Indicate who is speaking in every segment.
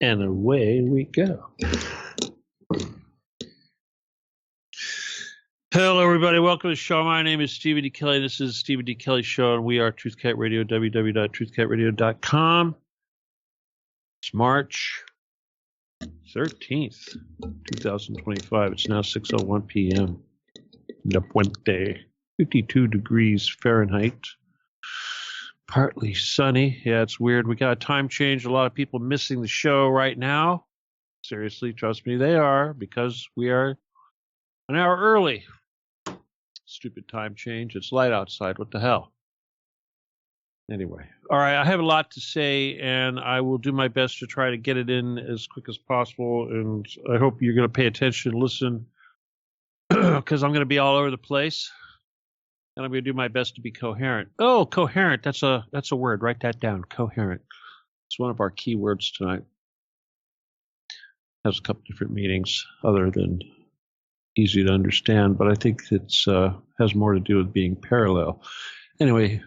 Speaker 1: And away we go. Hello, everybody. Welcome to the show. My name is Stephen D. Kelly. This is Stephen D. Kelly Show, and we are TruthCat Radio, www.truthcatradio.com. It's March 13th, 2025. It's now 6:01 p.m. La Puente, 52 degrees Fahrenheit. Partly sunny. Yeah, it's weird. We got a time change. A lot of people missing the show right now. Seriously, trust me, they are, because we are an hour early. Stupid time change. It's light outside. What the hell? Anyway. All right, I have a lot to say, and I will do my best to try to get it in as quick as possible, and I hope you're going to pay attention and listen, because I'm going to be all over the place, and I'm going to do my best to be coherent. Oh, coherent. That's a word. Write that down. Coherent. It's one of our key words tonight. Has a couple different meanings other than easy to understand, but I think it's has more to do with being parallel. Anyway,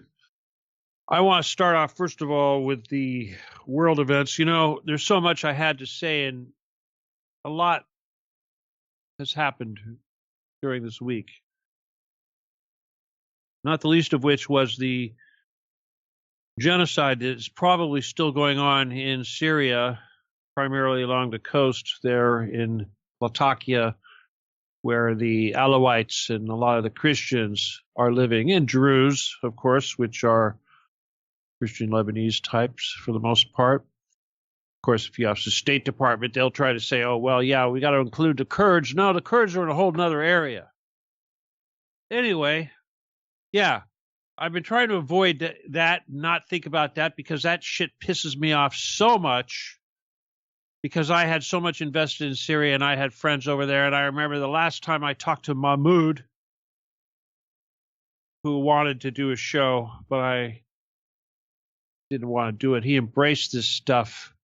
Speaker 1: I want to start off, first of all, with the world events. You know, there's so much I had to say, and a lot has happened during this week. Not the least of which was the genocide that is probably still going on in Syria, primarily along the coast there in Latakia, where the Alawites and a lot of the Christians are living, and Druze, of course, which are Christian Lebanese types for the most part. Of course, if you ask the State Department, they'll try to say, oh, well, yeah, we got to include the Kurds. No, the Kurds are in a whole other area. Anyway, yeah, I've been trying to avoid that, not think about that, because that shit pisses me off so much, because I had so much invested in Syria and I had friends over there. And I remember the last time I talked to Mahmoud, who wanted to do a show, but I didn't want to do it. He embraced this stuff,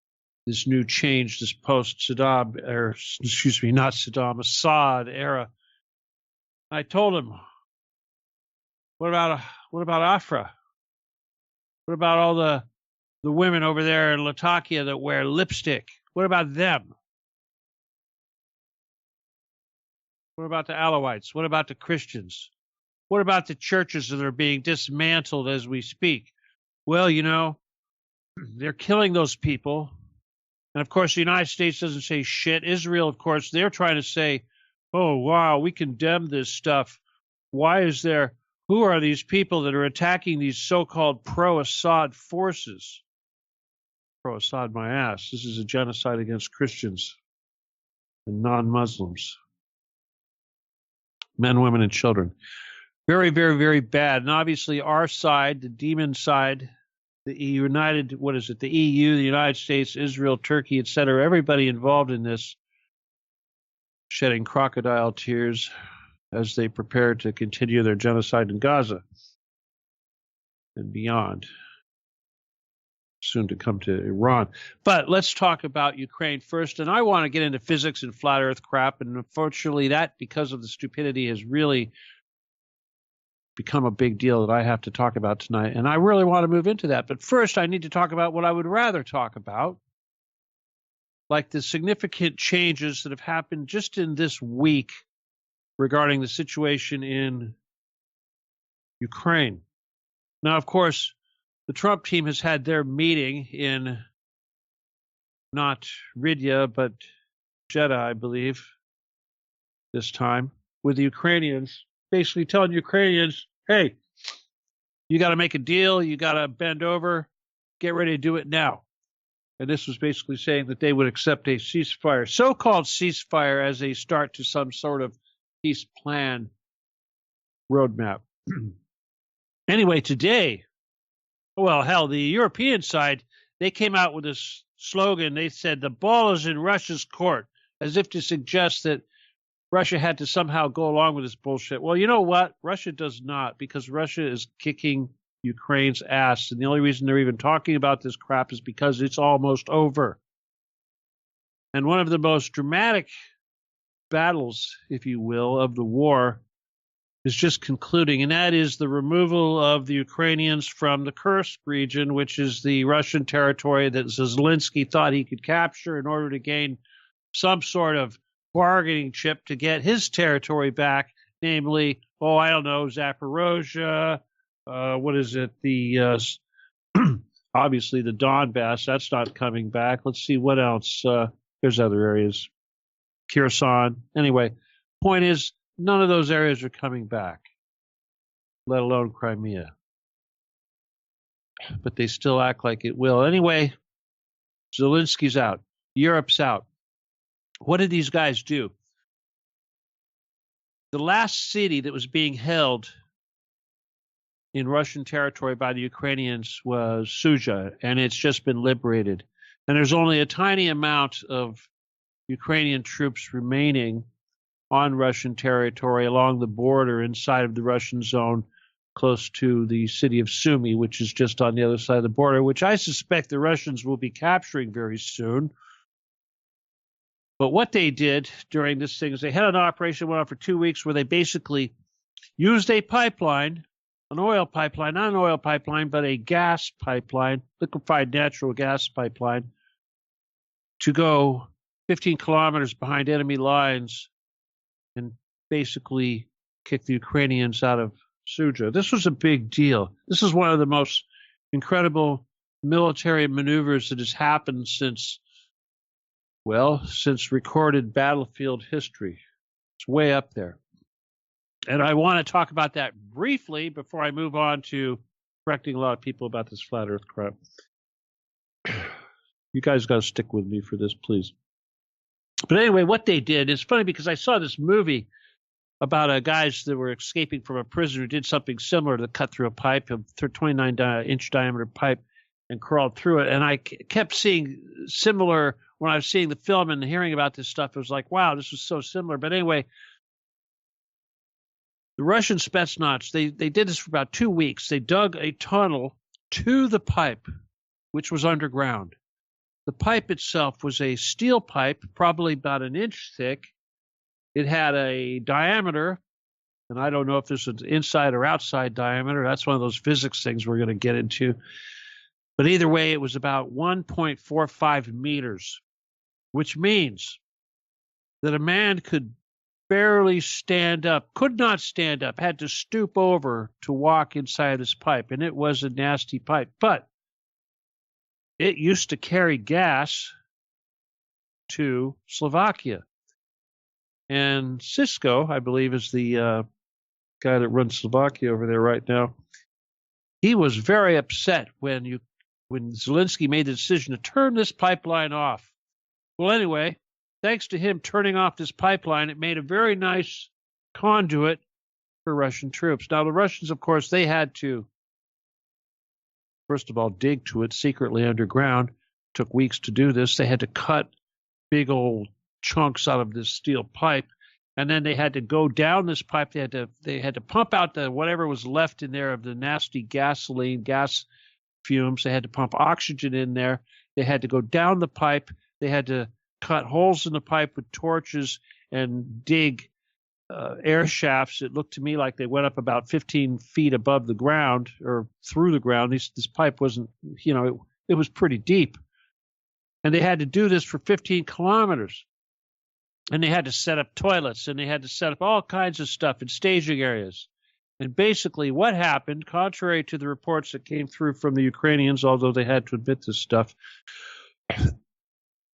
Speaker 1: this new change, this post-Saddam, or excuse me, not Saddam, Assad era. I told him, what about Afra? What about all the women over there in Latakia that wear lipstick? What about them? What about the Alawites? What about the Christians? What about the churches that are being dismantled as we speak? Well, you know, they're killing those people. And, of course, the United States doesn't say shit. Israel, of course, they're trying to say, oh, wow, we condemn this stuff. Why is there, who are these people that are attacking these so-called pro-Assad forces? Pro-Assad my ass. This is a genocide against Christians and non-Muslims. Men, women, and children. Very, very, very bad. And obviously our side, the demon side, the United, what is it, the EU, the United States, Israel, Turkey, etc., everybody involved in this, shedding crocodile tears as they prepare to continue their genocide in Gaza and beyond. Soon to come to Iran. But let's talk about Ukraine first. And I want to get into physics and flat earth crap. And unfortunately, that, because of the stupidity, has really become a big deal that I have to talk about tonight. And I really want to move into that. But first, I need to talk about what I would rather talk about, like the significant changes that have happened just in this week regarding the situation in Ukraine. Now, of course, the Trump team has had their meeting in not Riyadh, but Jeddah, I believe, this time, with the Ukrainians, basically telling Ukrainians, hey, you got to make a deal, you got to bend over, get ready to do it now. And this was basically saying that they would accept a ceasefire, so-called ceasefire, as a start to some sort of peace plan roadmap. Anyway, today, well, hell, the European side, they came out with this slogan. They said, the ball is in Russia's court, as if to suggest that Russia had to somehow go along with this bullshit. Well, you know what? Russia does not, because Russia is kicking Ukraine's ass. And the only reason they're even talking about this crap is because it's almost over. And one of the most dramatic battles, if you will, of the war is just concluding, and that is the removal of the Ukrainians from the Kursk region, which is the Russian territory that Zelensky thought he could capture in order to gain some sort of bargaining chip to get his territory back, namely, Zaporozhye, what is it, obviously the Donbass, that's not coming back. Let's see what else. There's other areas. Kherson. Anyway, point is, none of those areas are coming back, let alone Crimea. But they still act like it will. Anyway, Zelensky's out. Europe's out. What did these guys do? The last city that was being held in Russian territory by the Ukrainians was Suja, and it's just been liberated. And there's only a tiny amount of Ukrainian troops remaining on Russian territory along the border inside of the Russian zone close to the city of Sumy, which is just on the other side of the border, which I suspect the Russians will be capturing very soon. But what they did during this thing is they had an operation that went on for 2 weeks where they basically used a pipeline, an oil pipeline, not an oil pipeline, but a gas pipeline, liquefied natural gas pipeline, to go 15 kilometers behind enemy lines and basically kick the Ukrainians out of Suja. This was a big deal. This is one of the most incredible military maneuvers that has happened since recorded battlefield history. It's way up there. And I want to talk about that briefly before I move on to correcting a lot of people about this flat earth crap. You guys got to stick with me for this, please. But anyway, what they did is funny because I saw this movie about guys that were escaping from a prison who did something similar to cut through a pipe, a 29-inch diameter pipe, and crawled through it. And I kept seeing similar when I was seeing the film and hearing about this stuff. It was like, wow, this was so similar. But anyway, the Russian Spetsnaz, they did this for about 2 weeks. They dug a tunnel to the pipe, which was underground. The pipe itself was a steel pipe, probably about an inch thick. It had a diameter, and I don't know if this was inside or outside diameter. That's one of those physics things we're going to get into. But either way, it was about 1.45 meters, which means that a man could barely stand up, could not stand up, had to stoop over to walk inside this pipe. And it was a nasty pipe. But it used to carry gas to Slovakia. And Cisco, I believe, is the guy that runs Slovakia over there right now. He was very upset when Zelensky made the decision to turn this pipeline off. Well, anyway, thanks to him turning off this pipeline, it made a very nice conduit for Russian troops. Now, the Russians, of course, they had to, first of all, dig to it secretly underground. It took weeks to do this. They had to cut big old chunks out of this steel pipe, and then they had to go down this pipe. They had to pump out the whatever was left in there of the nasty gas fumes. They had to pump oxygen in there. They had to go down the pipe. They had to cut holes in the pipe with torches and dig air shafts. It looked to me like they went up about 15 feet above the ground or through the ground. This pipe wasn't, it was pretty deep. And they had to do this for 15 kilometers. And they had to set up toilets, and they had to set up all kinds of stuff in staging areas. And basically what happened, contrary to the reports that came through from the Ukrainians, although they had to admit this stuff,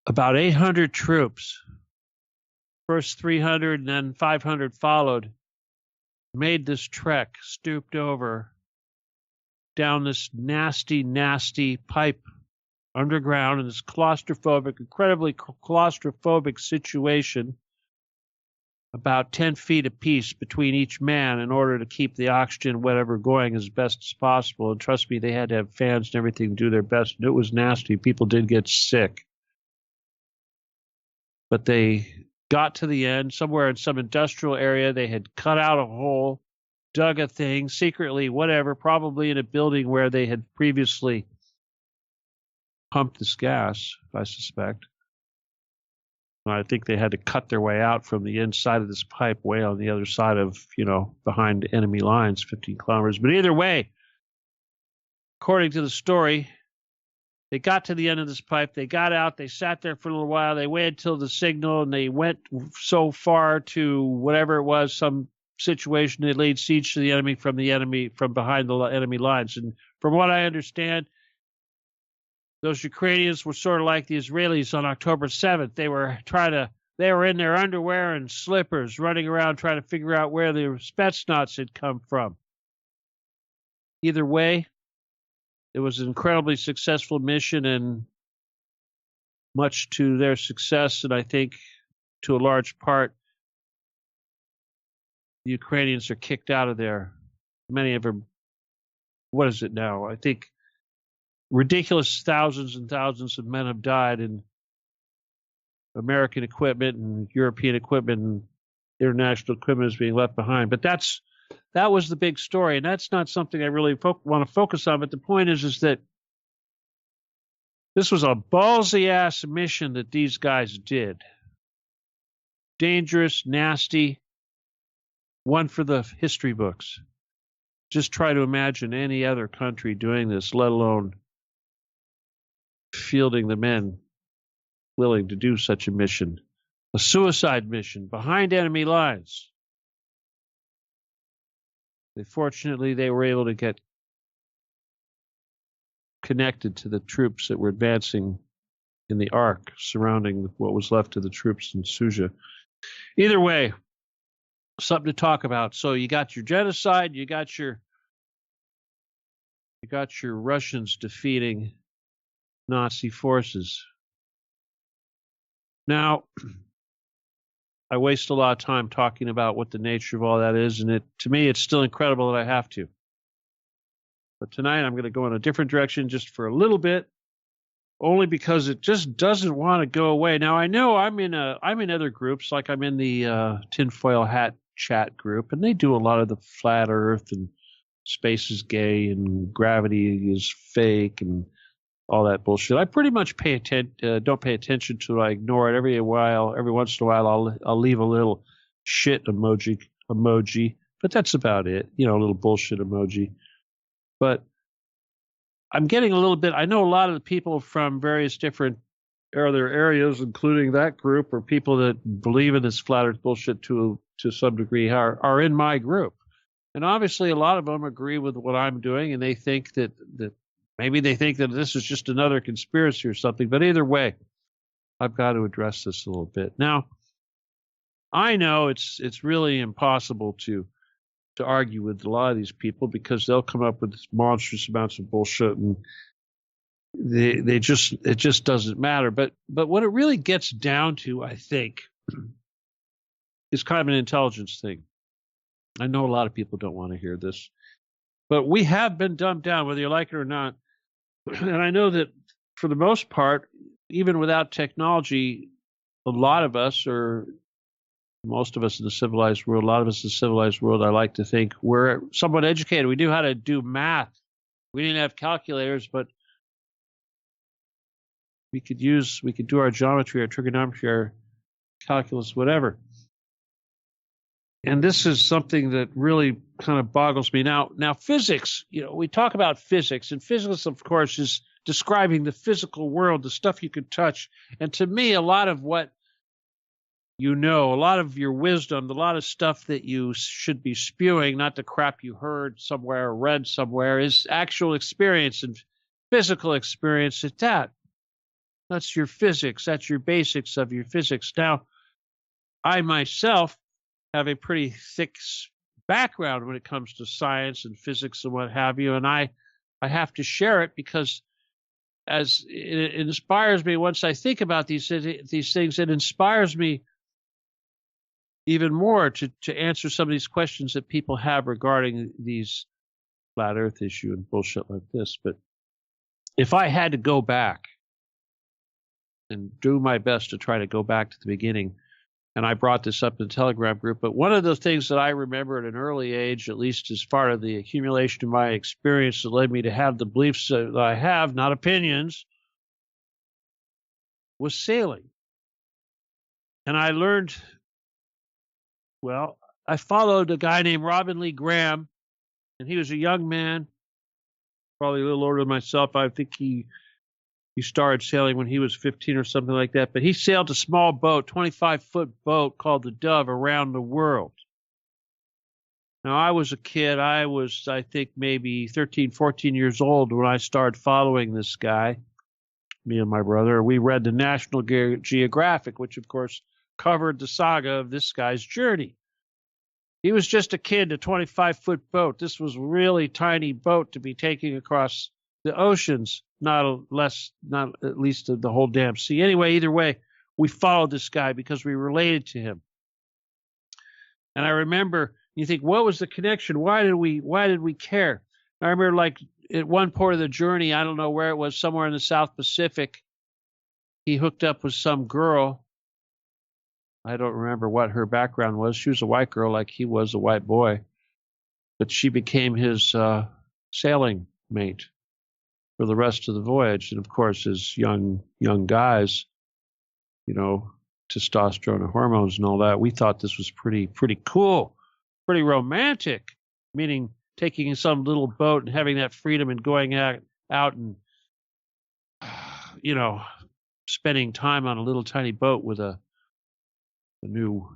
Speaker 1: about 800 troops, first 300 and then 500 followed, made this trek, stooped over down this nasty, nasty pipe underground in this claustrophobic, incredibly claustrophobic situation, about 10 feet apiece between each man in order to keep the oxygen, whatever, going as best as possible. And trust me, they had to have fans and everything to do their best. And it was nasty. People did get sick. But they got to the end. Somewhere in some industrial area, they had cut out a hole, dug a thing, secretly, whatever, probably in a building where they had previously pumped this gas, I suspect. I think they had to cut their way out from the inside of this pipe way on the other side of, behind enemy lines, 15 kilometers. But either way, according to the story, they got to the end of this pipe. They got out. They sat there for a little while. They waited till the signal, and they went so far to whatever it was, some situation. They laid siege to the enemy from behind the enemy lines. And from what I understand, those Ukrainians were sort of like the Israelis on October 7th. They were in their underwear and slippers running around trying to figure out where the Spetsnaz had come from. Either way, it was an incredibly successful mission, and much to their success, and I think to a large part, the Ukrainians are kicked out of there. Many of them, what is it now? I think ridiculous thousands and thousands of men have died, and American equipment and European equipment and international equipment is being left behind. But that was the big story, and that's not something I really want to focus on. But the point is that this was a ballsy-ass mission that these guys did. Dangerous, nasty, one for the history books. Just try to imagine any other country doing this, let alone fielding the men willing to do such a mission. A suicide mission behind enemy lines. Fortunately, they were able to get connected to the troops that were advancing in the arc surrounding what was left of the troops in Suja. Either way, something to talk about. So you got your genocide, you got your Russians defeating Nazi forces. Now, I waste a lot of time talking about what the nature of all that is, and to me, it's still incredible that I have to. But tonight, I'm going to go in a different direction just for a little bit, only because it just doesn't want to go away. Now, I know I'm in other groups, like I'm in the tinfoil hat chat group, and they do a lot of the flat Earth and space is gay and gravity is fake and all that bullshit. I pretty much don't pay attention to it. I ignore it every once in a while. I'll leave a little shit emoji, but that's about it. A little bullshit emoji. But I'm getting a little bit. I know a lot of the people from various different other areas, including that group, or people that believe in this flat Earth bullshit to some degree, are in my group. And obviously, a lot of them agree with what I'm doing, and they think that maybe they think that this is just another conspiracy or something. But either way, I've got to address this a little bit. Now, I know it's really impossible to argue with a lot of these people because they'll come up with monstrous amounts of bullshit, and it just doesn't matter. But what it really gets down to, I think, is kind of an intelligence thing. I know a lot of people don't want to hear this, but we have been dumbed down, whether you like it or not. And I know that for the most part, even without technology, a lot of us, or most of us in the civilized world, I like to think we're somewhat educated. We knew how to do math. We didn't have calculators, but we could do our geometry, our trigonometry, our calculus, whatever. And this is something that really kind of boggles me. Now physics, we talk about physics, and physics, of course, is describing the physical world, the stuff you can touch. And to me, a lot of what a lot of your wisdom, a lot of stuff that you should be spewing, not the crap you heard somewhere or read somewhere, is actual experience and physical experience at that. That's your physics. That's your basics of your physics. Now, I myself have a pretty thick background when it comes to science and physics and what have you, and I have to share it because as it inspires me once I think about these things, it inspires me even more to answer some of these questions that people have regarding these flat Earth issue and bullshit like this. But if I had to go back and do my best to try to go back to the beginning, and I brought this up in the Telegram group, but one of the things that I remember at an early age, at least as part of the accumulation of my experience that led me to have the beliefs that I have, not opinions, was sailing. And I learned, well, I followed a guy named Robin Lee Graham, and he was a young man, probably a little older than myself. I think he started sailing when he was 15 or something like that. But he sailed a small boat, 25-foot boat called the Dove, around the world. Now, I was a kid. I was, I think, maybe 13, 14 years old when I started following this guy, me and my brother. We read the National Geographic, which, of course, covered the saga of this guy's journey. He was just a kid, a 25-foot boat. This was a really tiny boat to be taking across the oceans, not at least the whole damn sea. Anyway, either way, we followed this guy because we related to him. And I remember, you think, what was the connection? Why did we care? I remember, like, at one part of the journey, I don't know where it was, somewhere in the South Pacific, he hooked up with some girl. I don't remember what her background was. She was a white girl, like he was a white boy. But she became his sailing mate for the rest of the voyage. And of course, as young guys, you know, testosterone and hormones and all that, we thought this was pretty cool, pretty romantic, meaning taking some little boat and having that freedom and going out and, you know, spending time on a little tiny boat with a new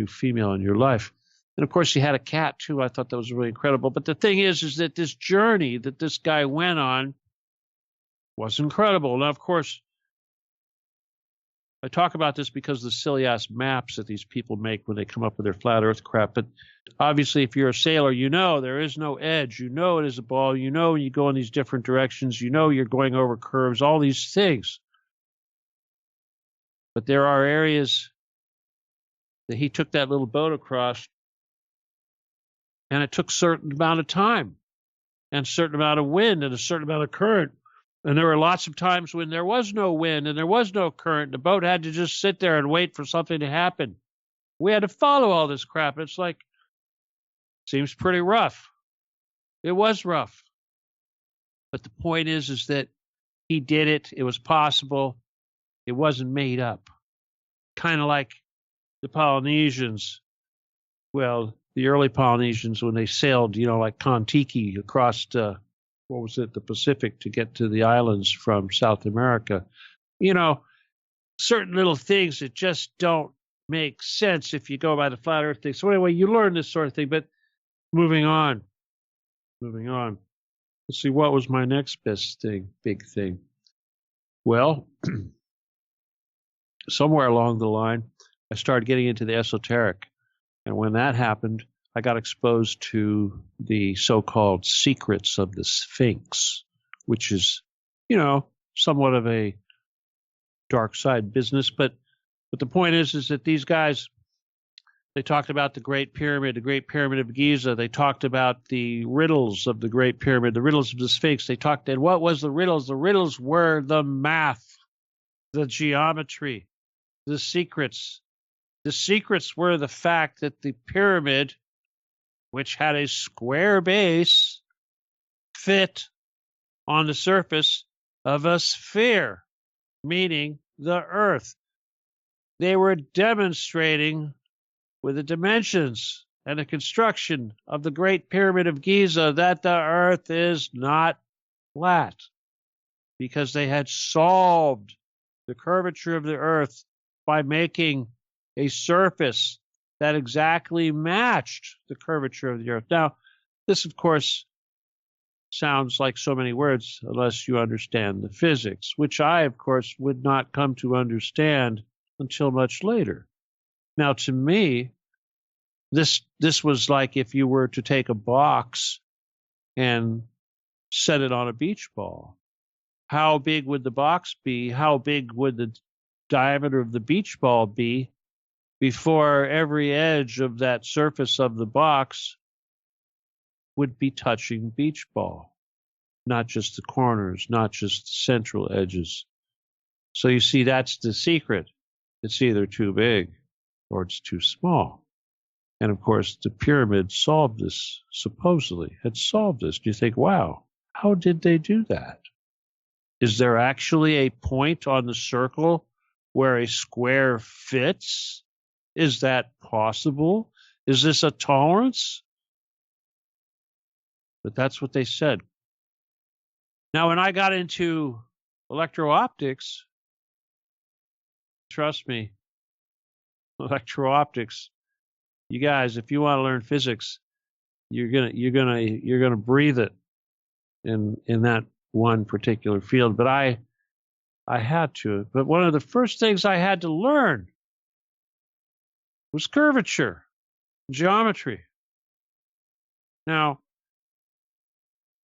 Speaker 1: female in your life. And of course, she had a cat too. I thought that was really incredible. But the thing is that this journey that this guy went on was incredible. Now, of course, I talk about this because of the silly ass maps that these people make when they come up with their flat earth crap. But obviously, if you're a sailor, you know there is no edge. You know it is a ball. You know when you go in these different directions. You know you're going over curves, all these things. But there are areas that he took that little boat across, and it took a certain amount of time and a certain amount of wind and a certain amount of current. And there were lots of times when there was no wind and there was no current. The boat had to just sit there and wait for something to happen. We had to follow all this crap. It's like, seems pretty rough. It was rough. But the point is that he did it. It was possible. It wasn't made up. Kind of like the Polynesians, well, the early Polynesians, when they sailed, you know, like Kon-Tiki across, the Pacific to get to the islands from South America. You know, certain little things that just don't make sense if you go by the flat earth thing. So anyway, you learn this sort of thing, but moving on. Let's see, what was my next big thing? Well, somewhere along the line, I started getting into the esoteric. And when that happened, I got exposed to the so-called secrets of the Sphinx, which is, you know, somewhat of a dark side business. But the point is that these guys, they talked about the Great Pyramid of Giza. They talked about the riddles of the Great Pyramid, the riddles of the Sphinx. And what was the riddles? The riddles were the math, the geometry, the secrets. The secrets were the fact that the pyramid, which had a square base, fit on the surface of a sphere, meaning the earth. They were demonstrating with the dimensions and the construction of the Great Pyramid of Giza that the earth is not flat, because they had solved the curvature of the earth by making a surface that exactly matched the curvature of the earth. Now, this, of course, sounds like so many words unless you understand the physics, which I, of course, would not come to understand until much later. Now, to me, this was like if you were to take a box and set it on a beach ball. How big would the box be? How big would the diameter of the beach ball be before every edge of that surface of the box would be touching beach ball? Not just the corners, not just the central edges. So you see, that's the secret. It's either too big or it's too small. And of course, the pyramid solved this, supposedly had solved this. Do you think, wow, how did they do that? Is there actually a point on the circle where a square fits? Is that possible? Is this a tolerance? But that's what they said. Now, when I got into electro-optics, trust me, electro-optics, you guys, if you want to learn physics, you're gonna breathe it in that one particular field. But I had to. But one of the first things I had to learn was curvature, geometry. Now,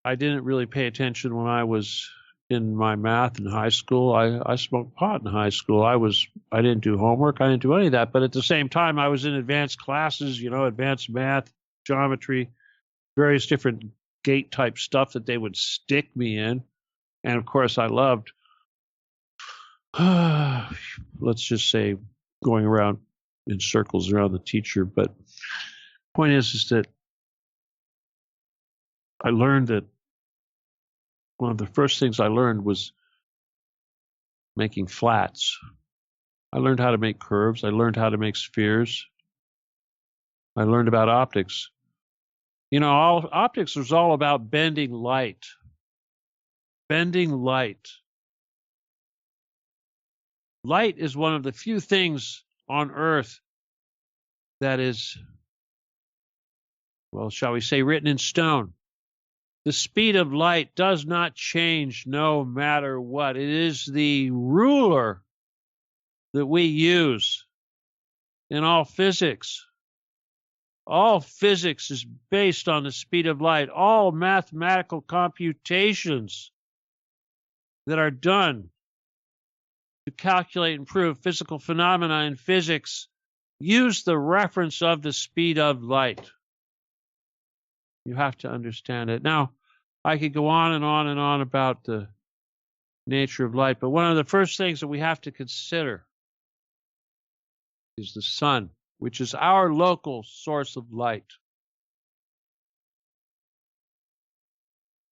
Speaker 1: I didn't really pay attention when I was in my math in high school. I smoked pot in high school. I didn't do homework. I didn't do any of that. But at the same time, I was in advanced classes, advanced math, geometry, various different gate type stuff that they would stick me in. And of course, I loved, let's just say, going around in circles around the teacher. But point is that I learned that one of the first things I learned was making flats. I learned how to make curves. I learned how to make spheres. I learned about optics. Optics was all about bending light. Bending light. Light is one of the few things on Earth that is, well, shall we say, written in stone. The speed of light does not change no matter what. It is the ruler that we use in all physics. All physics is based on the speed of light. All mathematical computations that are done to calculate and prove physical phenomena in physics use the reference of the speed of light. You have to understand it. Now, I could go on and on and on about the nature of light, but one of the first things that we have to consider is the sun, which is our local source of light.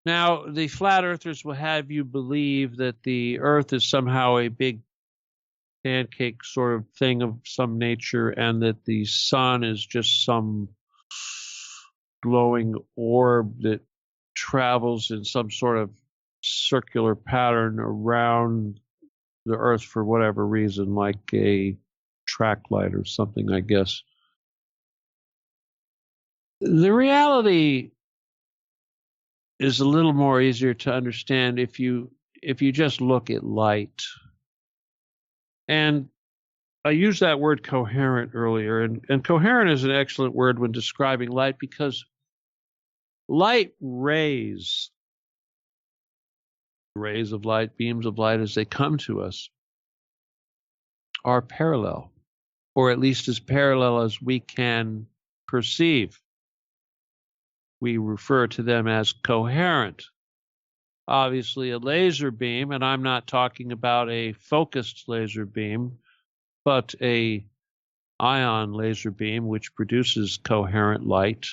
Speaker 1: Now, the flat earthers will have you believe that the earth is somehow a big pancake sort of thing of some nature, and that the sun is just some glowing orb that travels in some sort of circular pattern around the earth for whatever reason, like a track light or something, I guess. The reality is a little more easier to understand if you just look at light. And I used that word coherent earlier, and coherent is an excellent word when describing light, because light rays of light, beams of light as they come to us, are parallel, or at least as parallel as we can perceive. We refer to them as coherent. Obviously, a laser beam, and I'm not talking about a focused laser beam, but a ion laser beam, which produces coherent light,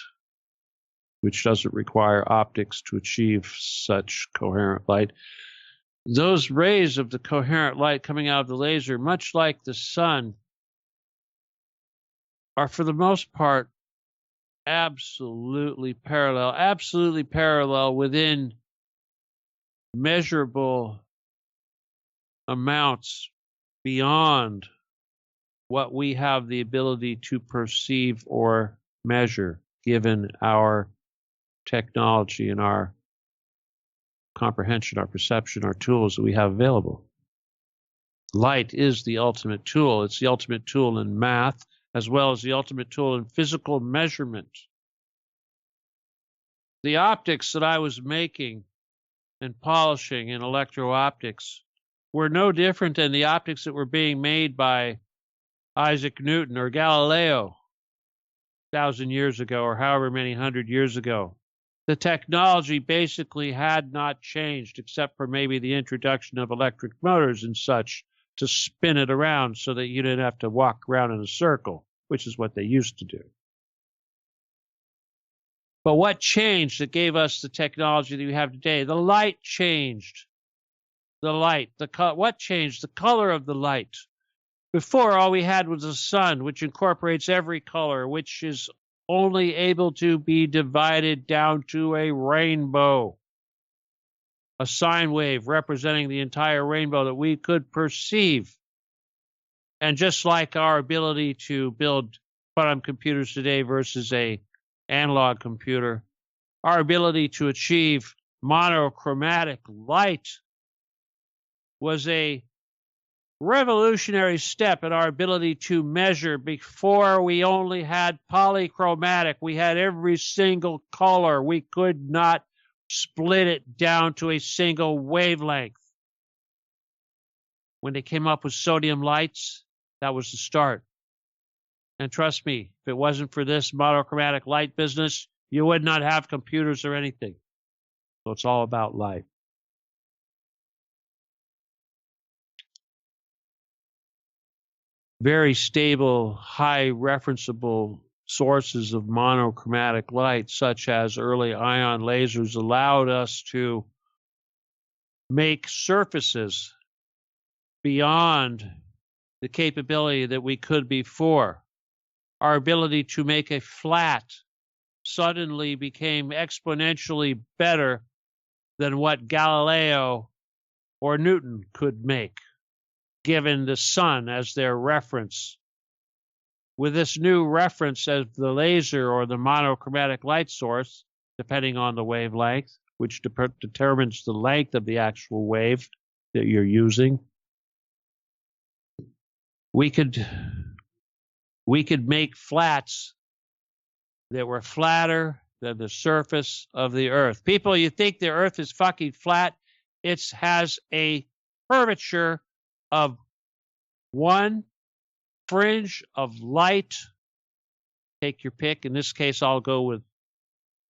Speaker 1: which doesn't require optics to achieve such coherent light. Those rays of the coherent light coming out of the laser, much like the sun, are for the most part absolutely parallel within measurable amounts beyond what we have the ability to perceive or measure, given our technology and our comprehension, our perception, our tools that we have available. Light is the ultimate tool. It's the ultimate tool in math, as well as the ultimate tool in physical measurement. The optics that I was making and polishing in electro-optics were no different than the optics that were being made by Isaac Newton or Galileo 1,000 years ago, or however many hundred years ago. The technology basically had not changed, except for maybe the introduction of electric motors and such to spin it around so that you didn't have to walk around in a circle, which is what they used to do. But what changed that gave us the technology that we have today? The light changed. The light. What changed? The color of the light. Before, all we had was the sun, which incorporates every color, which is only able to be divided down to a rainbow, a sine wave representing the entire rainbow that we could perceive. And just like our ability to build quantum computers today versus a analog computer, our ability to achieve monochromatic light was a revolutionary step in our ability to measure. Before, we only had polychromatic. We had every single color. We could not split it down to a single wavelength. When they came up with sodium lights, that was the start. And trust me, if it wasn't for this monochromatic light business, you would not have computers or anything. So it's all about light. Very stable, high referenceable sources of monochromatic light, such as early ion lasers, allowed us to make surfaces beyond the capability that we could before. Our ability to make a flat suddenly became exponentially better than what Galileo or Newton could make, given the sun as their reference. With this new reference as the laser or the monochromatic light source, depending on the wavelength, which determines the length of the actual wave that you're using, we could make flats that were flatter than the surface of the Earth. People, you think the Earth is fucking flat? It has a curvature of one fringe of light. Take your pick. In this case, I'll go with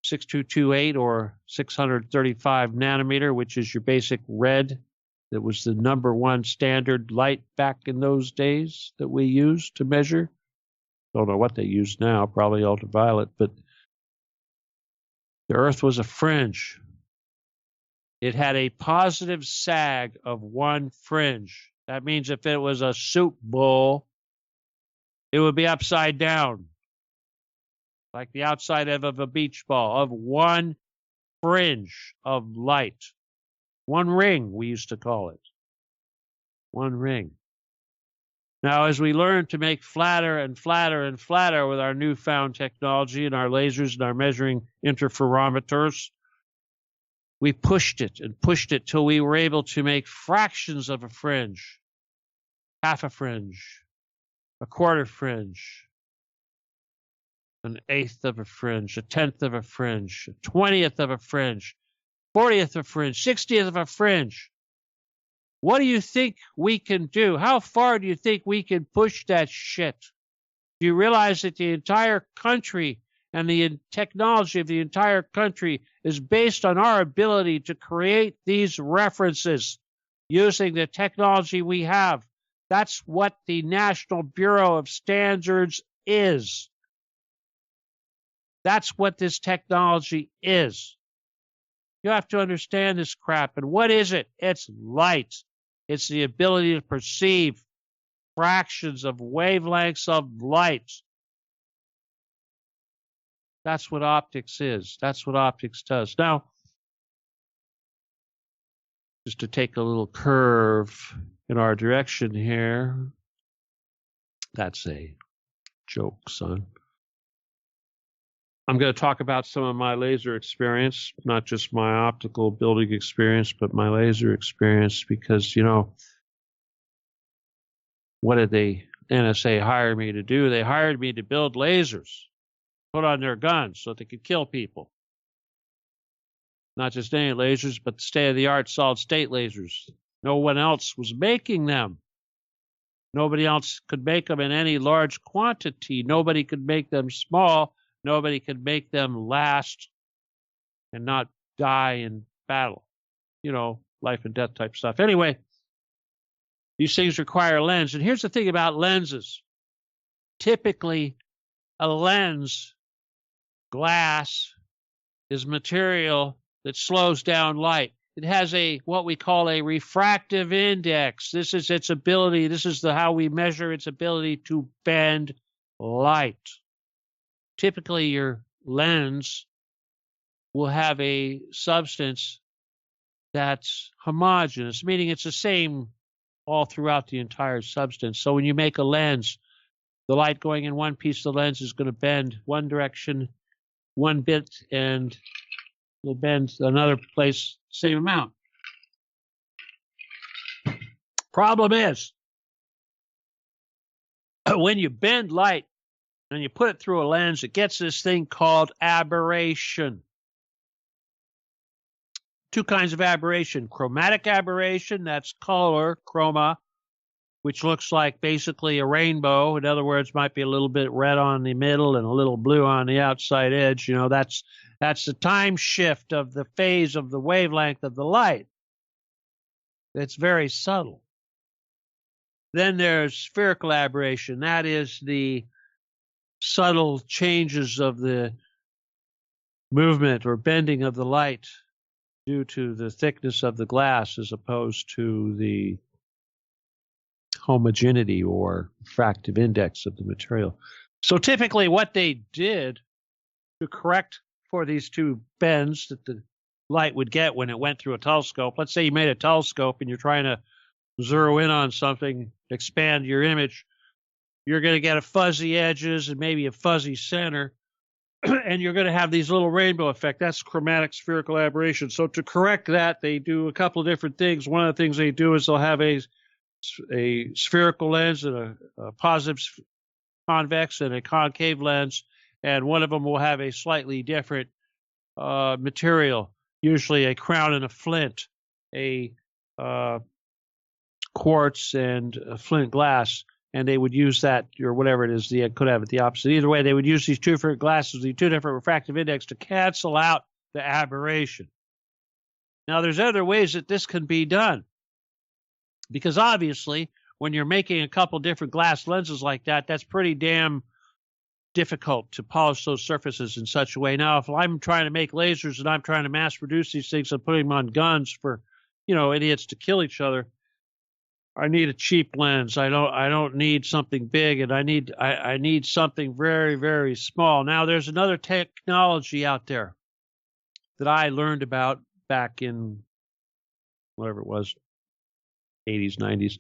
Speaker 1: 6228 or 635 nanometer, which is your basic red. That was the number one standard light back in those days that we used to measure. Don't know what they use now, probably ultraviolet, but the Earth was a fringe. It had a positive sag of one fringe. That means if it was a soup bowl, it would be upside down, like the outside of a beach ball, of one fringe of light. One ring, we used to call it. One ring. Now, as we learn to make flatter and flatter and flatter with our newfound technology and our lasers and our measuring interferometers, we pushed it till we were able to make fractions of a fringe, half a fringe, a quarter fringe, an eighth of a fringe, a tenth of a fringe, a 20th of a fringe, 40th of a fringe, 60th of a fringe. What do you think we can do? How far do you think we can push that shit? Do you realize that the entire country and the technology of the entire country is based on our ability to create these references using the technology we have? That's what the National Bureau of Standards is. That's what this technology is. You have to understand this crap. And what is it? It's light. It's the ability to perceive fractions of wavelengths of light. That's what optics is. That's what optics does. Now, just to take a little curve in our direction here. That's a joke, son. I'm going to talk about some of my laser experience, not just my optical building experience, but my laser experience, because, you know, what did the NSA hire me to do? They hired me to build lasers, put on their guns so they could kill people. Not just any lasers, but the state-of-the-art solid-state lasers. No one else was making them. Nobody else could make them in any large quantity. Nobody could make them small. Nobody could make them last and not die in battle. You know, life and death type stuff. Anyway, these things require a lens. And here's the thing about lenses. Typically, a lens, glass, is material that slows down light. it has what we call a refractive index. This is its ability. This is how we measure its ability to bend light. Typically, your lens will have a substance that's homogeneous, meaning it's the same all throughout the entire substance. So when you make a lens, the light going in one piece of the lens is going to bend one direction, one bit, and will bend another place, same amount. Problem is, when you bend light and you put it through a lens, it gets this thing called aberration. Two kinds of aberration. Chromatic aberration, that's color, chroma, which looks like basically a rainbow. In other words, might be a little bit red on the middle and a little blue on the outside edge. You know, that's the time shift of the phase of the wavelength of the light. It's very subtle. Then there's spherical aberration. That is the subtle changes of the movement or bending of the light due to the thickness of the glass as opposed to the homogeneity or refractive index of the material. So typically what they did to correct for these two bends that the light would get when it went through a telescope, let's say you made a telescope and you're trying to zero in on something, expand your image, you're going to get a fuzzy edges and maybe a fuzzy center, and you're going to have these little rainbow effect. That's chromatic spherical aberration. So to correct that, they do a couple of different things. One of the things they do is they'll have a spherical lens and a positive convex and a concave lens, and one of them will have a slightly different material, usually a crown and a flint, a quartz and a flint glass, and they would use that, or whatever it is, they could have it the opposite. Either way, they would use these two different glasses, these two different refractive index to cancel out the aberration. Now, there's other ways that this can be done, because obviously, when you're making a couple different glass lenses like that, that's pretty damn difficult to polish those surfaces in such a way. Now, if I'm trying to make lasers and I'm trying to mass produce these things and put them on guns for, idiots to kill each other, I need a cheap lens. I don't need something big, and I need something very, very small. Now, there's another technology out there that I learned about back in whatever it was, 80s, 90s,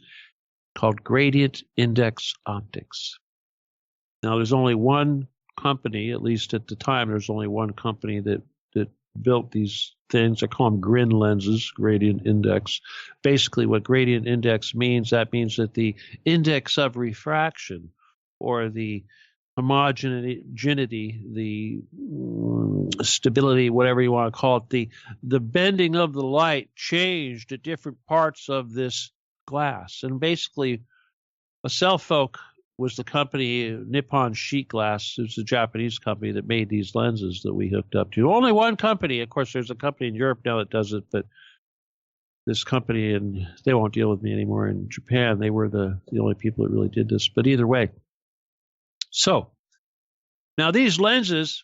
Speaker 1: called gradient index optics. Now, there's only one company, at least at the time, there's only one company that built these things. I call them GRIN lenses, gradient index. Basically, what gradient index means, that means that the index of refraction, or the homogeneity, the stability, whatever you want to call it, the bending of the light changed at different parts of this glass. And basically, Selfolk was the company, Nippon Sheet Glass. It was a Japanese company that made these lenses that we hooked up to. Only one company. Of course, there's a company in Europe now that does it, but this company, and they won't deal with me anymore, in Japan, they were the only people that really did this. But either way. So, now these lenses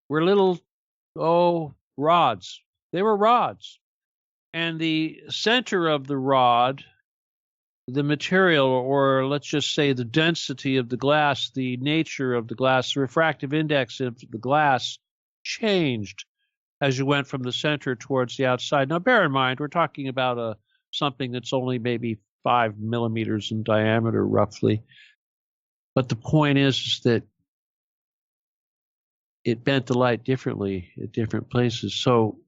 Speaker 1: were little, rods. They were rods. And the center of the rod, the material, or let's just say the density of the glass, the nature of the glass, the refractive index of the glass changed as you went from the center towards the outside. Now, bear in mind, we're talking about something that's only maybe 5 millimeters in diameter, roughly. But the point is that it bent the light differently at different places. So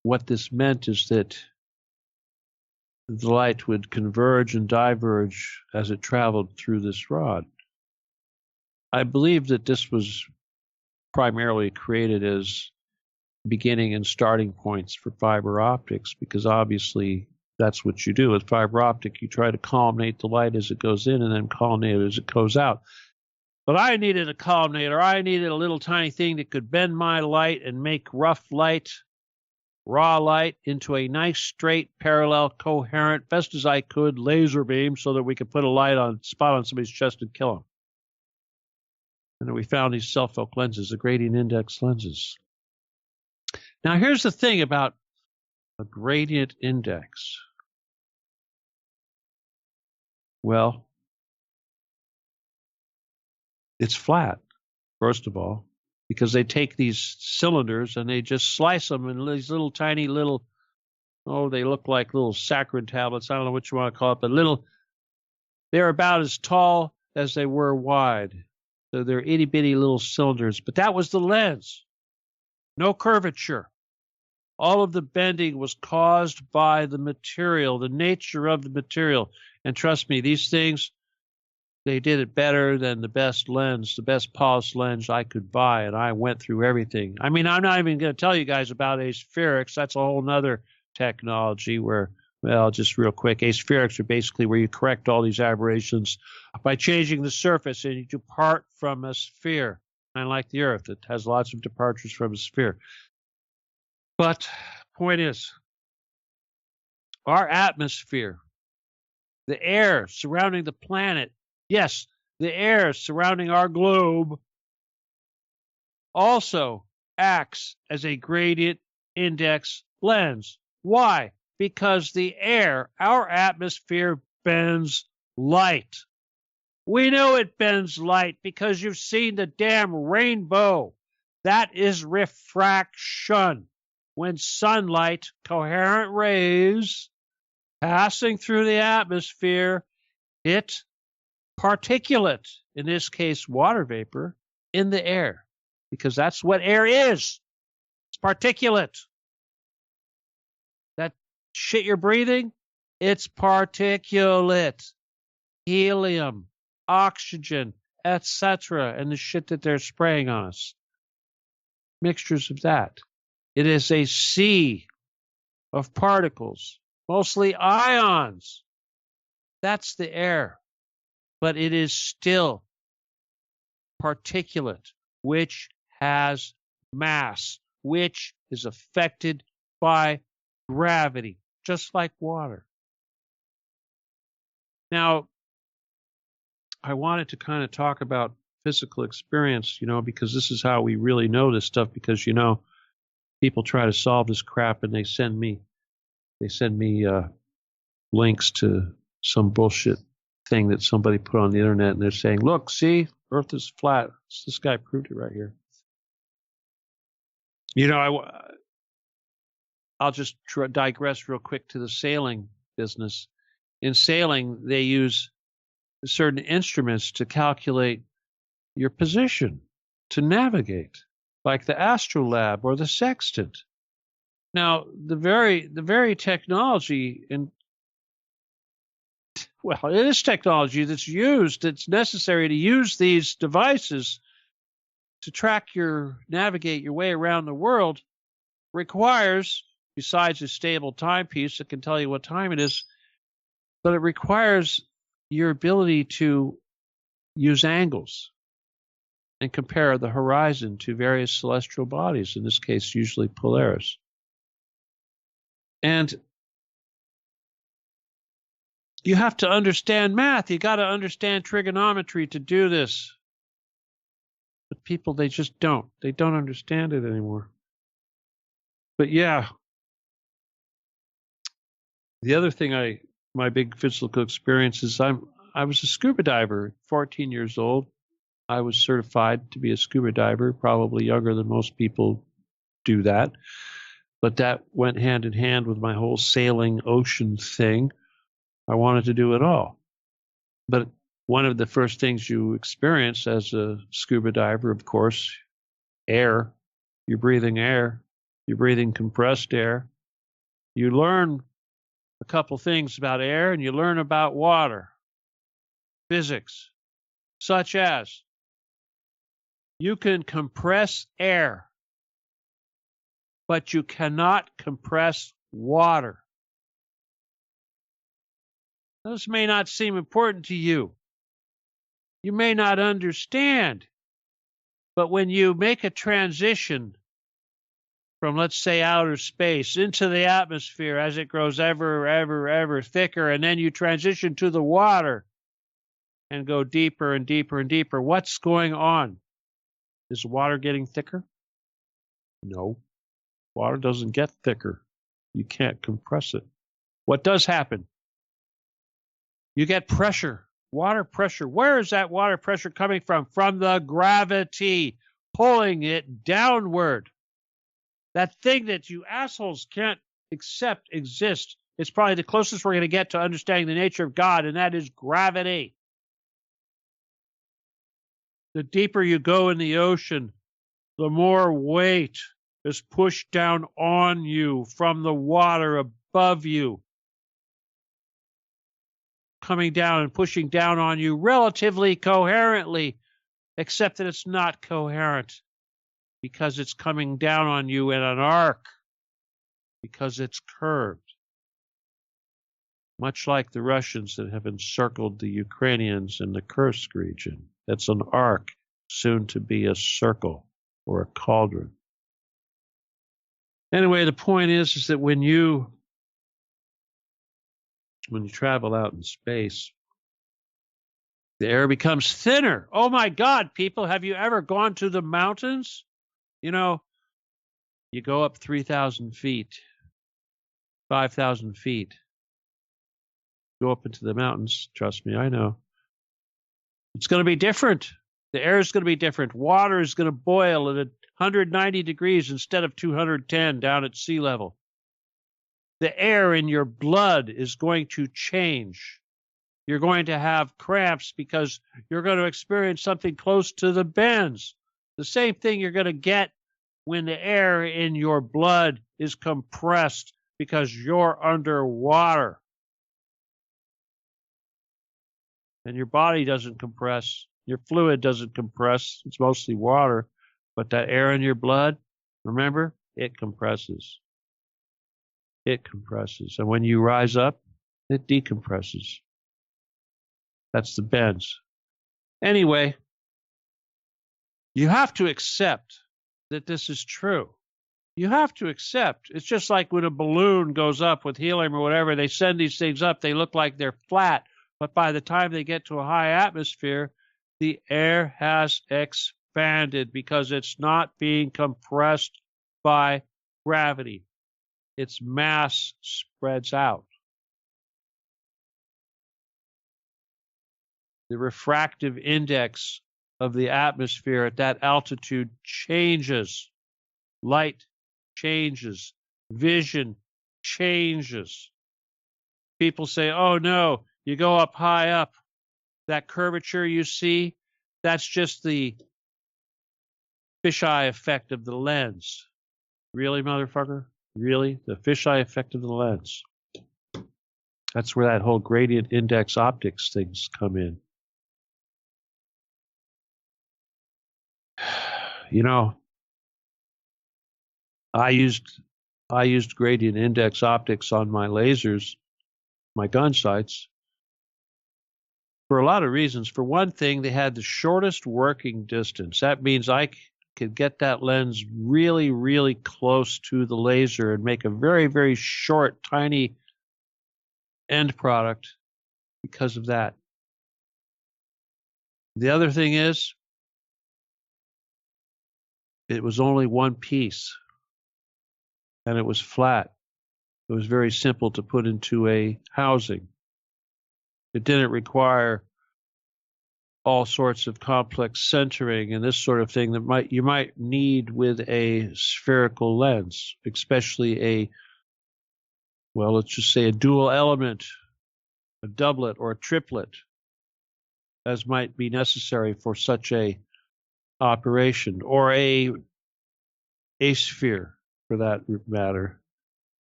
Speaker 1: what this meant is that the light would converge and diverge as it traveled through this rod. I believe that this was primarily created as beginning and starting points for fiber optics, because obviously that's what you do with fiber optic. You try to collimate the light as it goes in and then collimate it as it goes out. But I needed a collimator. I needed a little tiny thing that could bend my light and make rough light, raw light, into a nice, straight, parallel, coherent, best as I could, laser beam, so that we could put a spot on somebody's chest and kill them. And then we found these Selfolk lenses, the gradient index lenses. Now, here's the thing about A gradient index. Well, it's flat, first of all, because they take these cylinders and they just slice them in these little tiny little, they look like little saccharin tablets. I don't know what you want to call it, but they're about as tall as they were wide. So they're itty bitty little cylinders. But that was the lens. No curvature. All of the bending was caused by the material, the nature of the material. And trust me, these things, they did it better than the best lens, the best polished lens I could buy. And I went through everything. I mean, I'm not even going to tell you guys about aspherics. That's a whole nother technology where, well, just real quick, aspherics are basically where you correct all these aberrations by changing the surface and you depart from a sphere. Unlike the Earth, it has lots of departures from a sphere. But point is, our atmosphere, the air surrounding the planet, yes, the air surrounding our globe also acts as a gradient index lens. Why? Because the air, our atmosphere, bends light. We know it bends light because you've seen the damn rainbow. That is refraction. When sunlight, coherent rays, passing through the atmosphere, hit particulate, in this case water vapor, in the air. Because that's what air is. It's particulate. That shit you're breathing, it's particulate. Helium, oxygen, etc., and the shit that they're spraying on us. Mixtures of that. It is a sea of particles, mostly ions. That's the air. But it is still particulate, which has mass, which is affected by gravity, just like water. Now, I wanted to kind of talk about physical experience, because this is how we really know this stuff, because, people try to solve this crap and they send me links to some bullshit thing that somebody put on the internet, and they're saying, look, see, Earth is flat. This guy proved it right here. I'll just digress real quick to the sailing business. In sailing, they use certain instruments to calculate your position, to navigate, like the astrolabe or the sextant. Now, the very technology, it is technology that's necessary to use these devices to navigate your way around the world, requires, besides a stable timepiece that can tell you what time it is, but it requires your ability to use angles and compare the horizon to various celestial bodies, in this case, usually Polaris. And you have to understand math. You got to understand trigonometry to do this. But people, they just don't. They don't understand it anymore. But yeah, the other thing my big physical experience is I was a scuba diver, 14 years old. I was certified to be a scuba diver, probably younger than most people do that. But that went hand in hand with my whole sailing ocean thing. I wanted to do it all. But one of the first things you experience as a scuba diver, of course, air. You're breathing air. You're breathing compressed air. You learn a couple things about air, and you learn about water, physics, such as you can compress air, but you cannot compress water. This may not seem important to you. You may not understand. But when you make a transition from, let's say, outer space into the atmosphere as it grows ever thicker, and then you transition to the water and go deeper and deeper and deeper, what's going on? Is water getting thicker? No. Water doesn't get thicker. You can't compress it. What does happen? You get pressure, water pressure. Where is that water pressure coming from? From the gravity pulling it downward. That thing that you assholes can't accept exists. It's probably the closest we're going to get to understanding the nature of God, and that is gravity. The deeper you go in the ocean, the more weight is pushed down on you from the water above you, coming down and pushing down on you relatively coherently, except that it's not coherent because it's coming down on you in an arc, because it's curved. Much like the Russians that have encircled the Ukrainians in the Kursk region. It's an arc, soon to be a circle or a cauldron. Anyway, the point is that when you travel out in space, the air becomes thinner. Oh my God, people, have you ever gone to the mountains? You know, you go up 3,000 feet, 5,000 feet. Go up into the mountains. Trust me, I know. It's going to be different. The air is going to be different. Water is going to boil at 190 degrees instead of 210 down at sea level. The air in your blood is going to change. You're going to have cramps because you're going to experience something close to the bends. The same thing you're going to get when the air in your blood is compressed because you're underwater. And your body doesn't compress. Your fluid doesn't compress. It's mostly water. But that air in your blood, remember, it compresses. It compresses. And when you rise up, it decompresses. That's the bends. Anyway, you have to accept that this is true. You have to accept. It's just like when a balloon goes up with helium or whatever, they send these things up, they look like they're flat. But by the time they get to a high atmosphere, the air has expanded because it's not being compressed by gravity. Its mass spreads out. The refractive index of the atmosphere at that altitude changes. Light changes. Vision changes. People say, oh no, you go up high up, that curvature you see, that's just the fisheye effect of the lens. Really, motherfucker? Really? The fisheye effect of the lens. That's where that whole gradient index optics things come in. You know, I used gradient index optics on my lasers, my gun sights, for a lot of reasons. For one thing, they had the shortest working distance. That means I could get that lens really, really close to the laser and make a very, very short, tiny end product because of that. The other thing is, it was only one piece, and it was flat. It was very simple to put into a housing. It didn't require all sorts of complex centering and this sort of thing that you might need with a spherical lens, especially let's just say a dual element, a doublet or a triplet, as might be necessary for such a operation, or a sphere for that matter.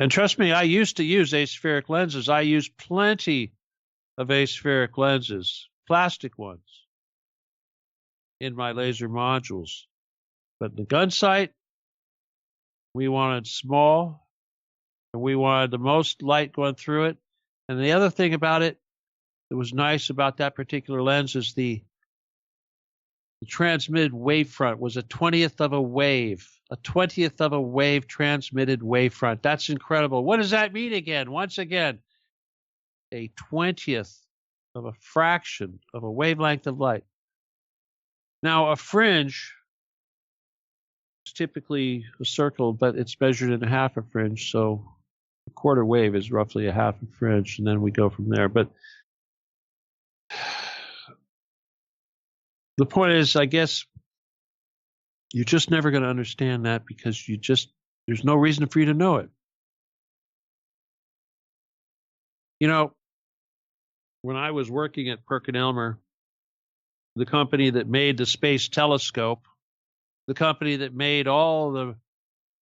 Speaker 1: And trust me, I used to use aspheric lenses. I use plenty of aspheric lenses, plastic ones, in my laser modules. But the gun sight, we wanted small, and we wanted the most light going through it. And the other thing about it that was nice about that particular lens is the transmitted wavefront was a 20th of a wave. A 20th of a wave transmitted wavefront. That's incredible. What does that mean again? Once again, a 20th of a fraction of a wavelength of light. Now, a fringe is typically a circle, but it's measured in half a fringe, so A quarter wave is roughly a half a fringe, and then we go from there. But the point is, I guess you're just never going to understand that because there's no reason for you to know it. You know, when I was working at Perkin-Elmer, the company that made the space telescope, the company that made all the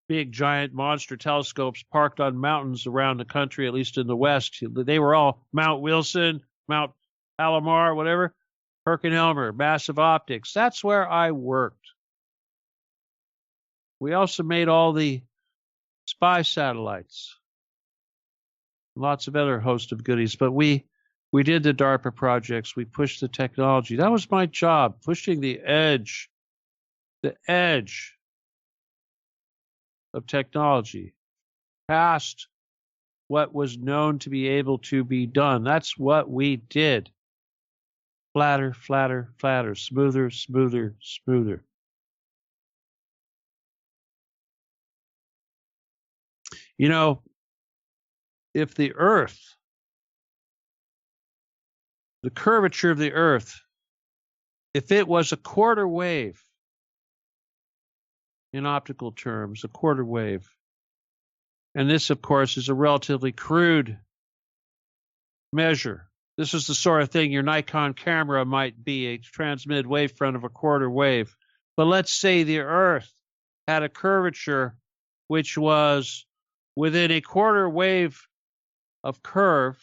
Speaker 1: big giant monster telescopes parked on mountains around the country, at least in the West, they were all Mount Wilson, Mount Palomar, whatever, Perkin-Elmer, Massive Optics. That's where I worked. We also made all the spy satellites, lots of other host of goodies, but we did the DARPA projects. We pushed the technology. That was my job, pushing the edge of technology past what was known to be able to be done. That's what we did. Flatter, flatter, flatter, smoother, smoother, smoother. You know, if the Earth, the curvature of the Earth, if it was a quarter wave, in optical terms, a quarter wave, and this, of course, is a relatively crude measure. This is the sort of thing your Nikon camera might be, a transmitted wavefront of a quarter wave. But let's say the Earth had a curvature which was within a quarter wave of curve,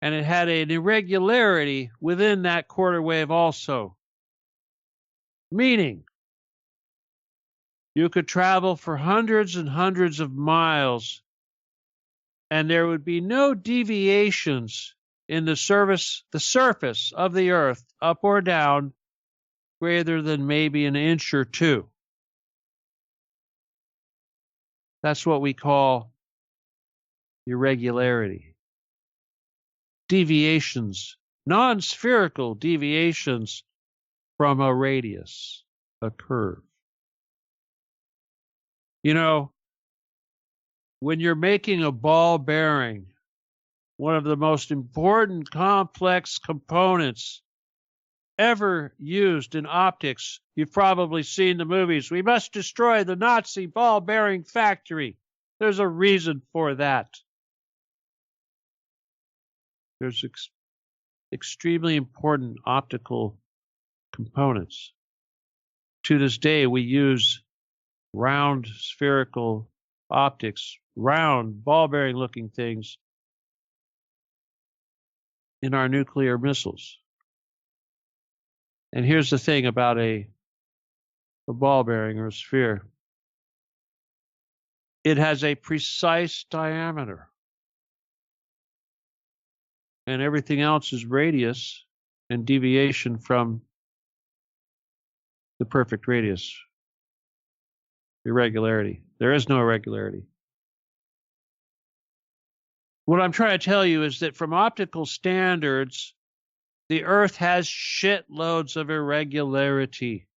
Speaker 1: and it had an irregularity within that quarter wave also. Meaning, you could travel for hundreds and hundreds of miles, and there would be no deviations in the surface of the Earth, up or down, greater than maybe an inch or two. That's what we call irregularity. Deviations, non-spherical deviations from a radius, a curve. You know, when you're making a ball bearing, one of the most important complex components ever used in optics, you've probably seen the movies, we must destroy the Nazi ball bearing factory. There's a reason for that. There's extremely important optical components. To this day, we use round spherical optics, round ball-bearing looking things in our nuclear missiles. And here's the thing about a ball bearing or a sphere. It has a precise diameter. And everything else is radius and deviation from the perfect radius. Irregularity. There is no irregularity. What I'm trying to tell you is that from optical standards, the Earth has shitloads of irregularity.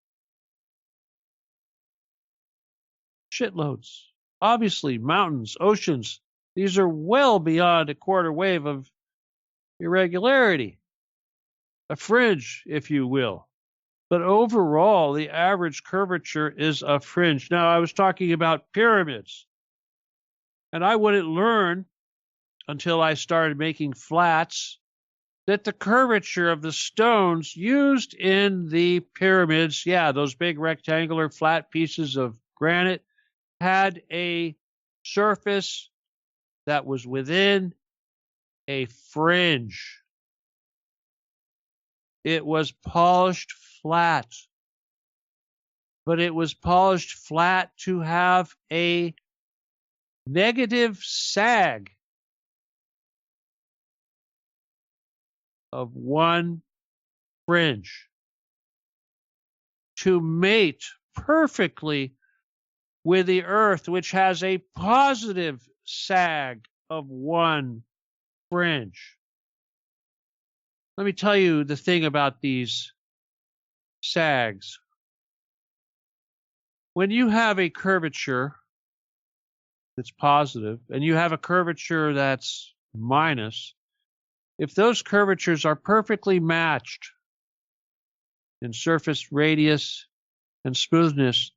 Speaker 1: Shitloads. Obviously, mountains, oceans, these are well beyond a quarter wave of irregularity. A fringe, if you will. But overall, the average curvature is a fringe. Now, I was talking about pyramids. And I wouldn't learn until I started making flats that the curvature of the stones used in the pyramids, yeah, those big rectangular flat pieces of granite, had a surface that was within a fringe. It was polished flat, but it was polished flat to have a negative sag of one fringe to mate perfectly with the Earth, which has a positive sag of one fringe. Let me tell you the thing about these sags. When you have a curvature that's positive, and you have a curvature that's minus, if those curvatures are perfectly matched in surface radius and smoothness,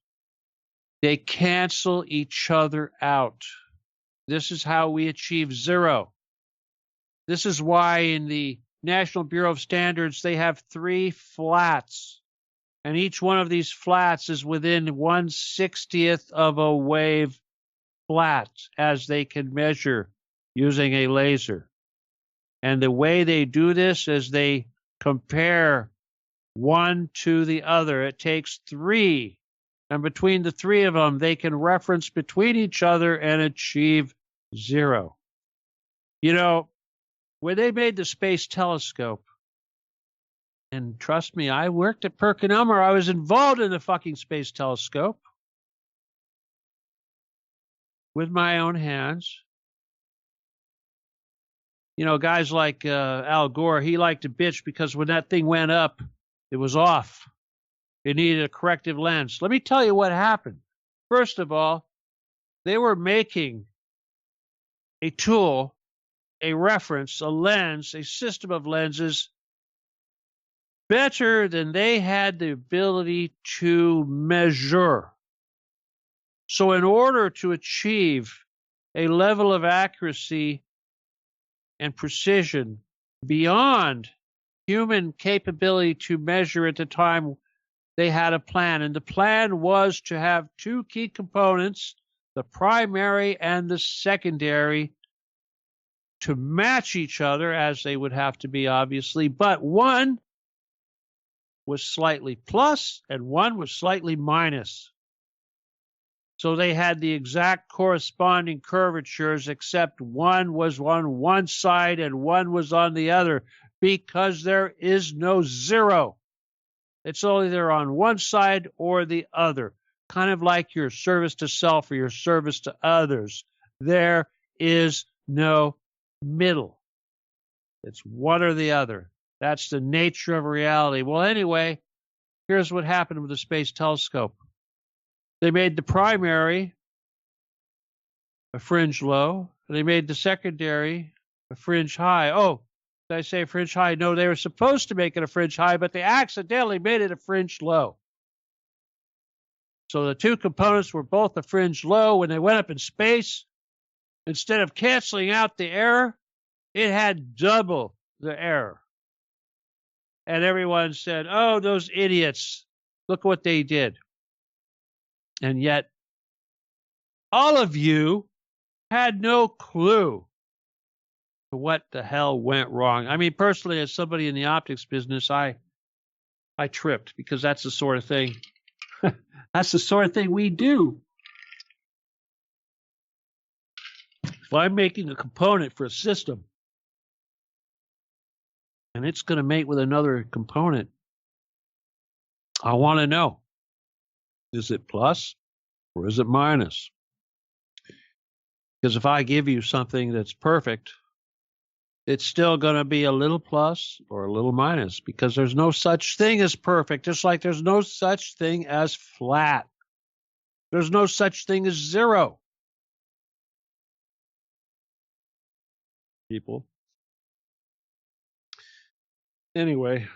Speaker 1: they cancel each other out. This is how we achieve zero. This is why in the National Bureau of Standards, they have 3 flats. And each one of these flats is within 1/60th of a wave flat as they can measure using a laser. And the way they do this is they compare one to the other. It takes 3. And between the 3 of them, they can reference between each other and achieve zero. You know, when they made the space telescope, and trust me, I worked at PerkinElmer. I was involved in the fucking space telescope with my own hands. You know, guys like Al Gore, he liked to bitch because when that thing went up, it was off. It needed a corrective lens. Let me tell you what happened. First of all, they were making a tool, a reference, a lens, a system of lenses better than they had the ability to measure. So in order to achieve a level of accuracy and precision beyond human capability to measure at the time, they had a plan. And the plan was to have 2 key components, the primary and the secondary, to match each other, as they would have to be, obviously, but one was slightly plus and one was slightly minus. So they had the exact corresponding curvatures, except one was on one side and one was on the other, because there is no zero. It's either on one side or the other, kind of like your service to self or your service to others. There is no middle. It's one or the other. That's the nature of reality. Well, anyway, here's what happened with the space telescope. They made the primary a fringe low, and they made the secondary a fringe high. Oh, did I say fringe high? No, they were supposed to make it a fringe high, but they accidentally made it a fringe low. So the 2 components were both a fringe low. When they went up in space, instead of canceling out the error, it had double the error. And everyone said, oh, those idiots, look what they did. And yet, all of you had no clue to what the hell went wrong. I mean, personally, as somebody in the optics business, I tripped, because that's the sort of thing, that's the sort of thing we do. If I'm making a component for a system, and it's going to mate with another component, I want to know, is it plus or is it minus? Because if I give you something that's perfect, it's still going to be a little plus or a little minus, because there's no such thing as perfect, just like there's no such thing as flat. There's no such thing as zero. People. Anyway,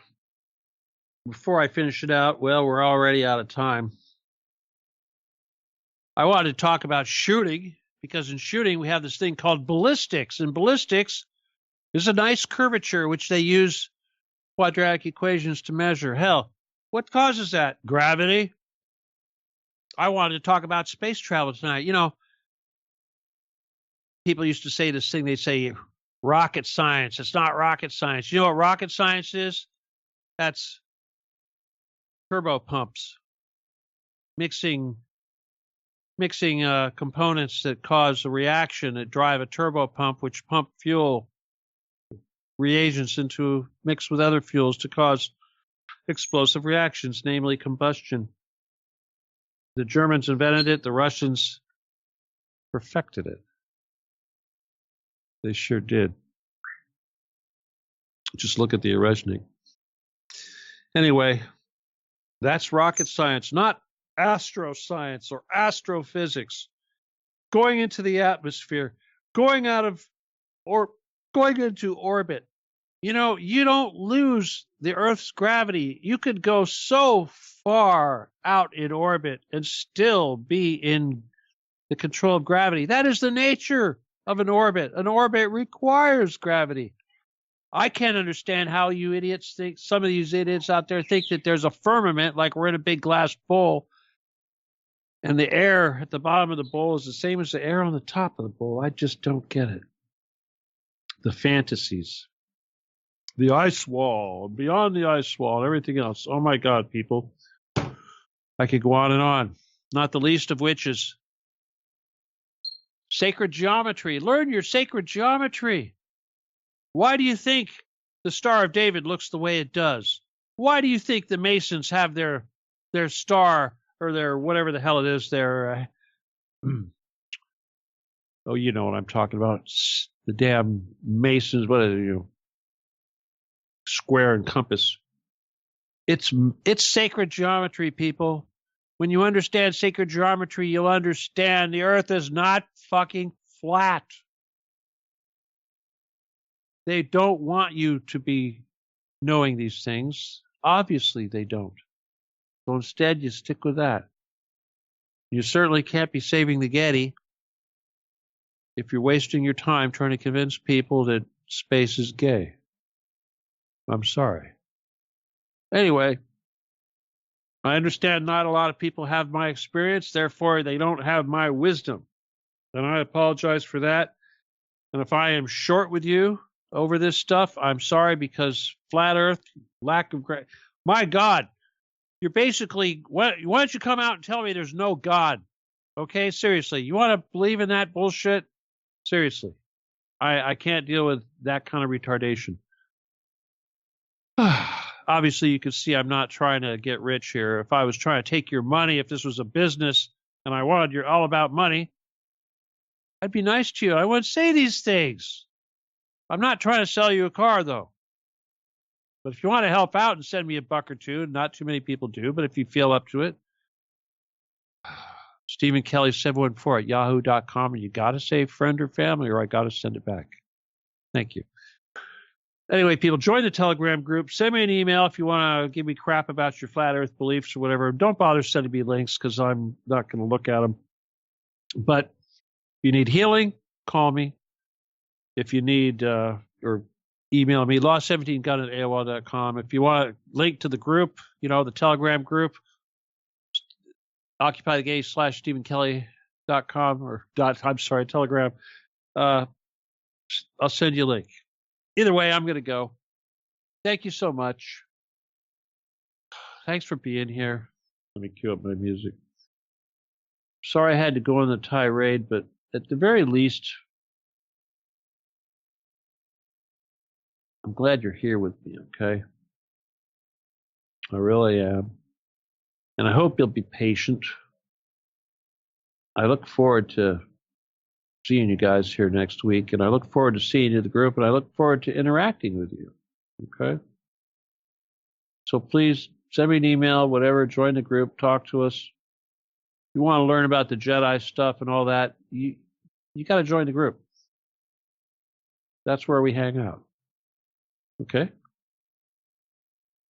Speaker 1: before I finish it out, well, we're already out of time. I wanted to talk about shooting, because in shooting we have this thing called ballistics, and ballistics is a nice curvature which they use quadratic equations to measure. Hell, what causes that? Gravity. I wanted to talk about space travel tonight. You know, people used to say this thing, they'd say rocket science. It's not rocket science. You know what rocket science is? That's turbo pumps, mixing components that cause a reaction that drive a turbo pump, which pump fuel reagents into mixed with other fuels to cause explosive reactions, namely combustion. The Germans invented it. The Russians perfected it. They sure did. Just look at the Orezhnik. Anyway, that's rocket science, not astroscience or astrophysics. going into the atmosphere, going out of or going into orbit. You know, you don't lose the Earth's gravity. You could go so far out in orbit and still be in the control of gravity. That is the nature of an orbit. An orbit requires gravity. I can't understand how you idiots think, some of these idiots out there think that there's a firmament, like we're in a big glass bowl, and the air at the bottom of the bowl is the same as the air on the top of the bowl. I just don't get it. The fantasies. The ice wall, beyond the ice wall, and everything else. Oh my God, people. I could go on and on. Not the least of which is sacred geometry. Learn your sacred geometry. Why do you think the Star of David looks the way it does? Why do you think the Masons have their star or their whatever the hell it is, their oh, you know what I'm talking about. The damn Masons, what are you? Square and compass. It's sacred geometry, people. When you understand sacred geometry, you'll understand the earth is not fucking flat. They don't want you to be knowing these things. Obviously, they don't. So instead, you stick with that. You certainly can't be saving the Getty if you're wasting your time trying to convince people that space is gay. I'm sorry. Anyway, I understand not a lot of people have my experience, therefore they don't have my wisdom. And I apologize for that. And if I am short with you over this stuff, I'm sorry, because flat earth, lack of my God, you're basically, why don't you come out and tell me there's no God? Okay, seriously, you want to believe in that bullshit? Seriously, I can't deal with that kind of retardation. Obviously, you can see I'm not trying to get rich here. If I was trying to take your money, if this was a business and I wanted you're all about money, I'd be nice to you. I wouldn't say these things. I'm not trying to sell you a car, though. But if you want to help out and send me a buck or two, not too many people do, but if you feel up to it, Stephen Kelly 714 at yahoo.com, and you got to say friend or family, or I got to send it back. Thank you. Anyway, people, join the Telegram group. Send me an email if you want to give me crap about your flat earth beliefs or whatever. Don't bother sending me links because I'm not going to look at them. But if you need healing, call me. If you need, or email me, law17gun@AOL.com. If you want a link to the group, you know, the Telegram group, occupythegay/StephenKelly.com or Telegram. I'll send you a link. Either way, I'm going to go. Thank you so much. Thanks for being here. Let me cue up my music. Sorry I had to go on the tirade, but at the very least, I'm glad you're here with me, okay? I really am. And I hope you'll be patient. I look forward to seeing you guys here next week, and I look forward to seeing you in the group, and I look forward to interacting with you, okay? So please send me an email, whatever, join the group, talk to us. If you want to learn about the Jedi stuff and all that, you got to join the group. That's where we hang out, okay?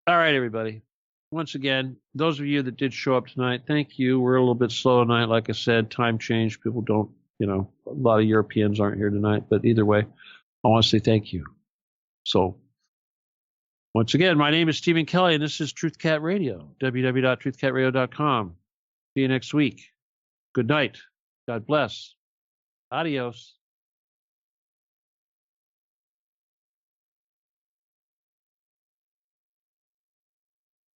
Speaker 1: All right, everybody. Once again, those of you that did show up tonight, thank you. We're a little bit slow tonight. Like I said, time change. People don't, you know, a lot of Europeans aren't here tonight. But either way, I want to say thank you. So, once again, my name is Stephen Kelly, and this is Truth Cat Radio, www.truthcatradio.com. See you next week. Good night. God bless. Adios.